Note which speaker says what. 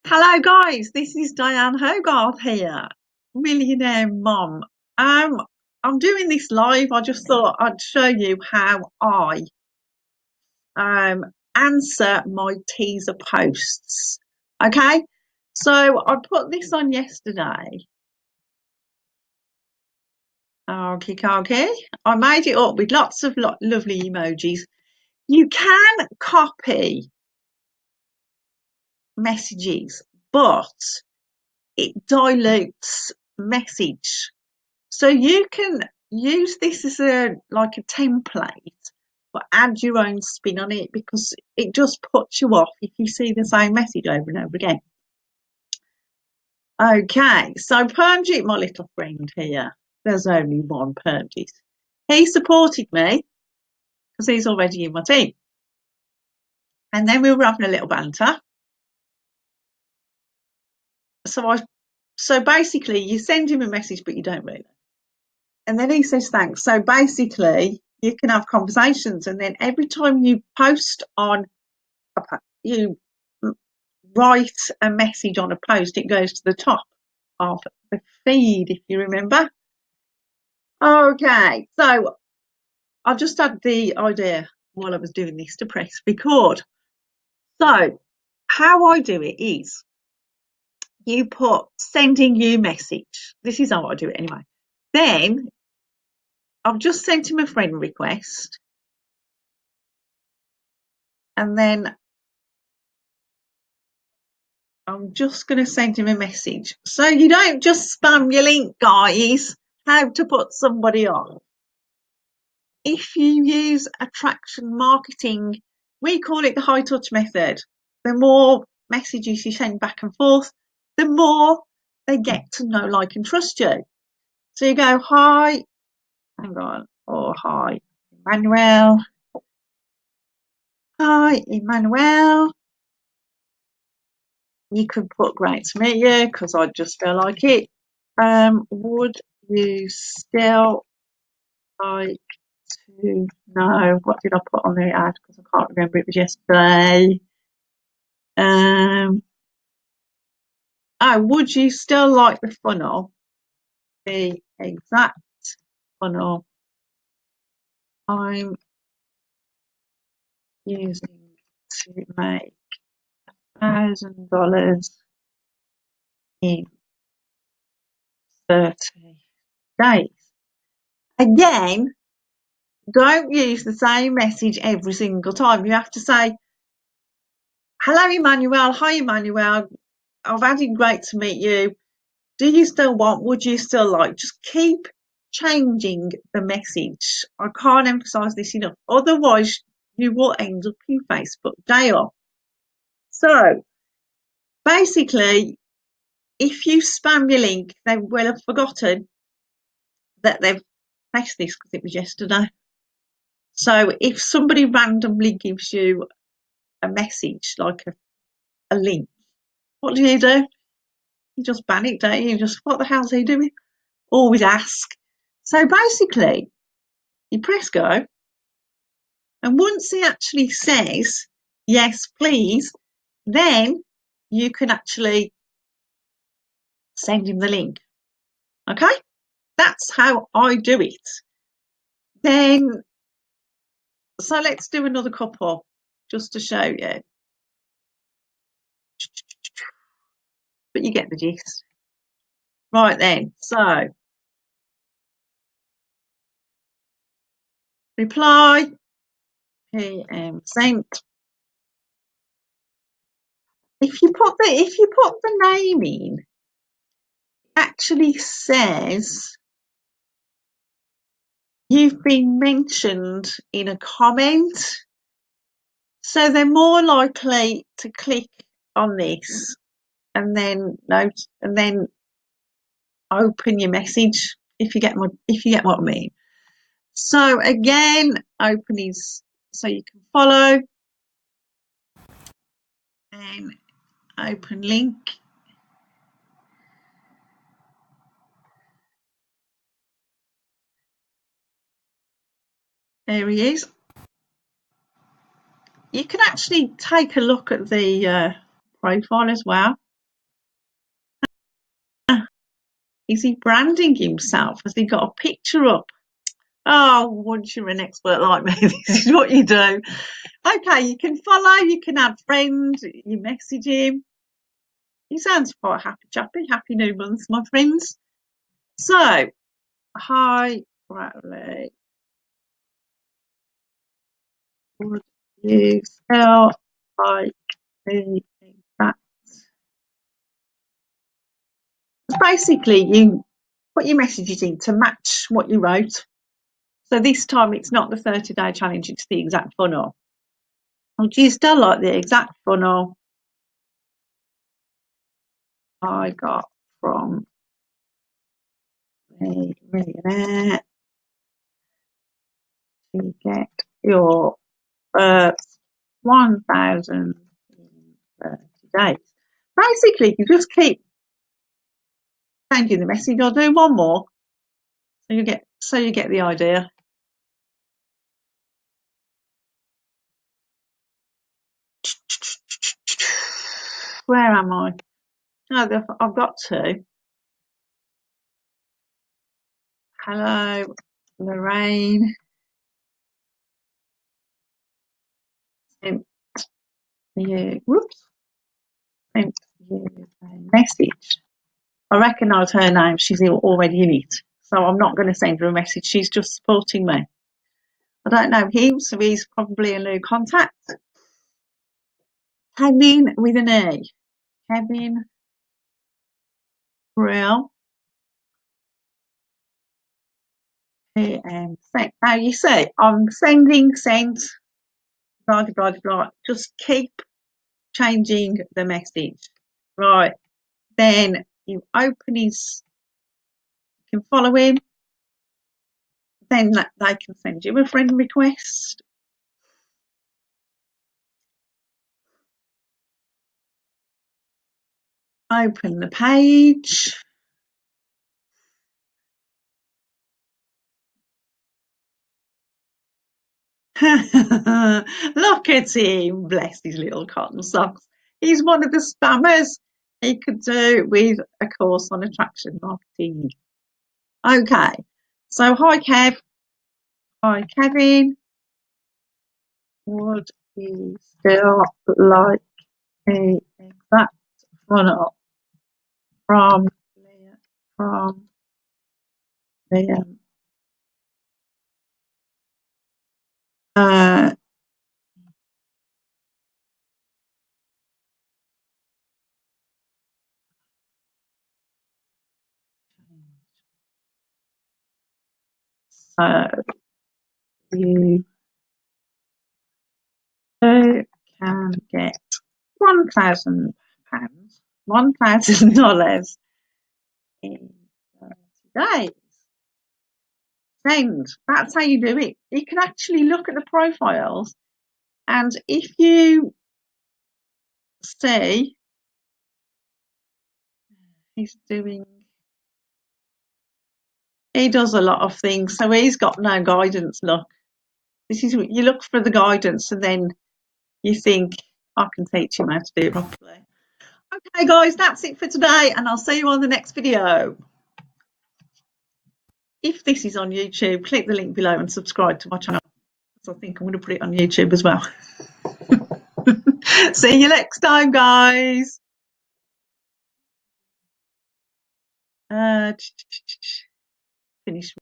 Speaker 1: Hello, guys. This is Diane Hogarth here, Millionaire Mom. Um, I'm doing this live. I just thought I'd show you how I um answer my teaser posts. Okay, so I put this on yesterday. Okay. I made it up with lots of lovely emojis. You can copy messages, but it dilutes message. So you can use this as a template, but add your own spin on it because it just puts you off if you see the same message over and over again. Okay, so Permjit, my little friend here, there's only one Permjit. He supported me because he's already in my team. And then we were having a little banter. So basically you send him a message but you don't read it. And then he says thanks. So basically you can have conversations, and then every time you post on you write a message on a post, it goes to the top of the feed, if you remember. Okay, so I just had the idea while I was doing this to press record. So how I do it is you put sending you message. This is how I do it anyway. Then I've just sent him a friend request, and then I'm just going to send him a message. So you don't just spam your link, guys. How to put somebody on. If you use attraction marketing, we call it the high touch method. The more messages you send back and forth, the more they get to know, like, and trust you. So you go, hi, hang on, or hi, Emmanuel. Hi, Emmanuel. You could put great to meet you because I just feel like it. Would you still like to know what did I put on the ad? Because I can't remember, it was yesterday. Would you still like the funnel? The exact funnel I'm using to make $1,000 in 30 days. Again, don't use the same message every single time. You have to say, hello, Emmanuel. Hi, Emmanuel. I've added great to meet you. Do you still want, would you still like? Just keep changing the message. I can't emphasize this enough. Otherwise, you will end up in Facebook jail. So basically, if you spam your link, they will have forgotten that they've pressed this because it was yesterday. So if somebody randomly gives you a message, like a link, what do? You just ban it, don't you? Just, what the hell's he doing? Always ask. So basically, you press go, and once he actually says, yes, please, then you can actually send him the link. Okay? That's how I do it. Then, so let's do another couple just to show you. But you get the gist. Right then, so reply, PM sent. If you put the name in, it actually says you've been mentioned in a comment, so they're more likely to click on this and then note and then open your message, if you get what I mean. So again, open is so you can follow, and open link. There he is. You can actually take a look at the profile as well. Is he branding himself? Has he got a picture up? Oh, once you're an expert like me, this is what you do. Okay, you can follow, you can add friends, you message him. He sounds quite happy chappy. Happy new month, my friends. So, hi, Bradley. Would you still like the exact? Basically, you put your messages in to match what you wrote. So this time it's not the 30-day challenge, it's the exact funnel. Would you still like the exact funnel I got from the millionaire to get your first 1,000 in 30 days? Basically, you just keep changing the message. I'll do one more, so you get the idea. Where am I? Oh, I've got to. Hello, Lorraine. Sent you. Whoops. Sent you a message. I recognise her name. She's already in it, so I'm not going to send her a message. She's just supporting me. I don't know him, so he's probably a new contact. Kevin with an E. Kevin Brill. PM. Now you see, I'm sending, sent, blah, blah, blah, blah. Just keep changing the message. Right. Then you open his, you can follow him. Then they can send you a friend request. Open the page. Look at him, bless his little cotton socks. He's one of the spammers. He could do with a course on attraction marketing. Okay, so hi Kev. Hi Kevin. Would you still like a exact funnel from the uh, so you can get £1,000, $1,000 in 30 days. Send. That's how you do it. You can actually look at the profiles, and if you see he's doing, he does a lot of things, so he's got no guidance. Look, this is, you look for the guidance, and then you think, I can teach him how to do it properly. Okay, guys, that's it for today, and I'll see you on the next video. If this is on YouTube, click the link below and subscribe to my channel. So I think I'm going to put it on YouTube as well. See you next time, guys. Finish.